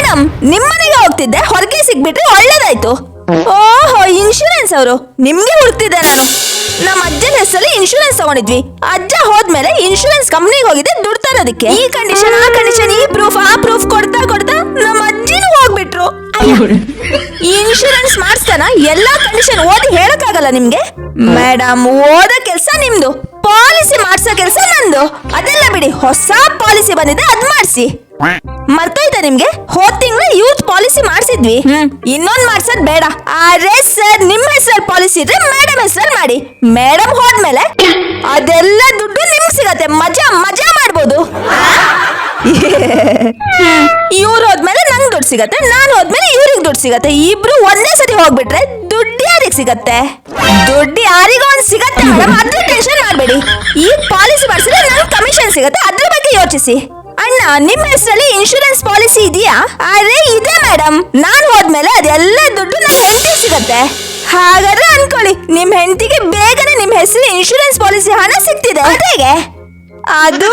Madam ನಿಮ್ಮನೆಗೆ ಹೋಗ್ತಿದ್ದೆ, ಹೊರಗೆ ಸಿಗ್ಬಿಟ್ರೆ ಒಳ್ಳೇದಾಯ್ತು. ಓಹೋ, ಇನ್ಶೂರೆನ್ಸ್ ಅವರು ನಿಮ್ಗೆ ಹುಡುಕ್ತಿದ್ದೆ ನಾನು. ನಮ್ಮ ಅಜ್ಜನ ಹೆಸರಲ್ಲಿ ಇನ್ಶೂರೆನ್ಸ್ ತಗೊಂಡಿದ್ವಿ. ಅಜ್ಜ ಹೋದ್ಮೇಲೆ ಇನ್ಶೂರೆನ್ಸ್ ಕಂಪ್ನಿಗೆ ಹೋಗಿದ್ದೆ ದುಡ್ಡು ತರೋದಕ್ಕೆ. ಈ ಕಂಡೀಷನ್ ಆ ಕಂಡೀಷನ್, ಈ ಪ್ರೂಫ್ ಆ ಪ್ರೂಫ್ ಕೊಡ್ತಾ ಕೊಡ್ತಾ ನಮ್ಮ ಅಜ್ಜಿನೂ ಹೋಗ್ಬಿಟ್ರು. ಇನ್ಶೂರೆನ್ಸ್ ಮಾಡಿಸ್ತಾನ ಎಲ್ಲಾ ಕಂಡೀಷನ್ ಓದಿ ಹೇಳಕ್ಕಾಗಲ್ಲ ನಿಮ್ಗೆ. ಮೇಡಮ್, ಓದೋ ಕೆಲ್ಸ ನಿಮ್ದು, ಪಾಲಿಸಿ ಮಾಡ್ಸೋ ಕೆಲ್ಸ ನಂದು. ಅದೆಲ್ಲ ಬಿಡಿ, ಹೊಸ ಪಾಲಿಸಿ ಬಂದಿದೆ, ಅದ್ ಮಾಡಿಸಿ. ಮರ್ತೋಯ್ತಾ ನಿಮ್ಗೆ? ಹೋದ್ ತಿಂಗಳು ಯೂತ್ ಪಾಲಿಸಿ ಮಾಡ್ಸಿದ್ವಿ. ಇನ್ನೊಂದ್ ಮಾಡ್ಸೋದ್ ಬೇಡ. ಅರೆ ಸರ್, ನಿಮ್ ಹೆಸರಲ್ಲಿ ಪಾಲಿಸಿ ಇದ್ರೆ ಮೇಡಮ್ ಹೆಸರಲ್ಲಿ ಮಾಡಿ. ಮೇಡಮ್ ಹೋದ್ಮೇಲೆ ಅದೆಲ್ಲ ದುಡ್ಡು ನಿಮ್ಗೆ ಸಿಗತ್ತೆ, ಮಜಾ ಮಜಾ ಮಾಡ್ಬೋದು. ಇವ್ರು ಹೋದ್ಮೇಲೆ ನಂಗೆ ದುಡ್ಡು ಸಿಗತ್ತೆ, ನಾನು ಹೋದ್ಮೇಲೆ ಇವ್ರಿಗೆ ದುಡ್ಡು ಸಿಗತ್ತೆ. ಇಬ್ರು ಒಂದೇ ಸತಿ ಹೋಗ್ಬಿಟ್ರೆ ದುಡ್ಡು ಯಾರಿಗೆ ಸಿಗತ್ತೆ? ದುಡ್ಡು ಯಾರಿಗೋ ಒಂದ್ ಸಿಗತ್ತೆ ಮೇಡಮ್, ಅದ್ರ ಟೆನ್ಷನ್ ಮಾಡ್ಬೇಡಿ. ಈ ಪಾಲಿಸಿ ಮಾಡಿಸಿದ್ರೆ ನಂಗೆ ಕಮಿಷನ್ ಸಿಗತ್ತೆ, ಅದ್ರ ಬಗ್ಗೆ ಯೋಚಿಸಿ. ಅಣ್ಣ, ನಿಮ್ ಹೆಸರಲ್ಲಿ ಇನ್ಶೂರೆನ್ಸ್ ಪಾಲಿಸಿ ಇದೆಯಾ? ಅರೆ ಇದೆ ಮೇಡಮ್, ನಾನ್ ಹೋದ್ಮೇಲೆ ಅದೆಲ್ಲ ದುಡ್ಡು ನನ್ನ ಹೆಂಡತಿಗೆ ಸಿಗತ್ತೆ. ಹಾಗಾದ್ರೆ ಅನ್ಕೊಳ್ಳಿ, ನಿಮ್ ಹೆಂಡತಿಗೆ ಬೇಗನೆ ನಿಮ್ ಹೆಸರು ಇನ್ಶೂರೆನ್ಸ್ ಪಾಲಿಸಿ ಹಣ ಸಿಗ್ತಿದೆ. ಅದೇಗೆ ಅದು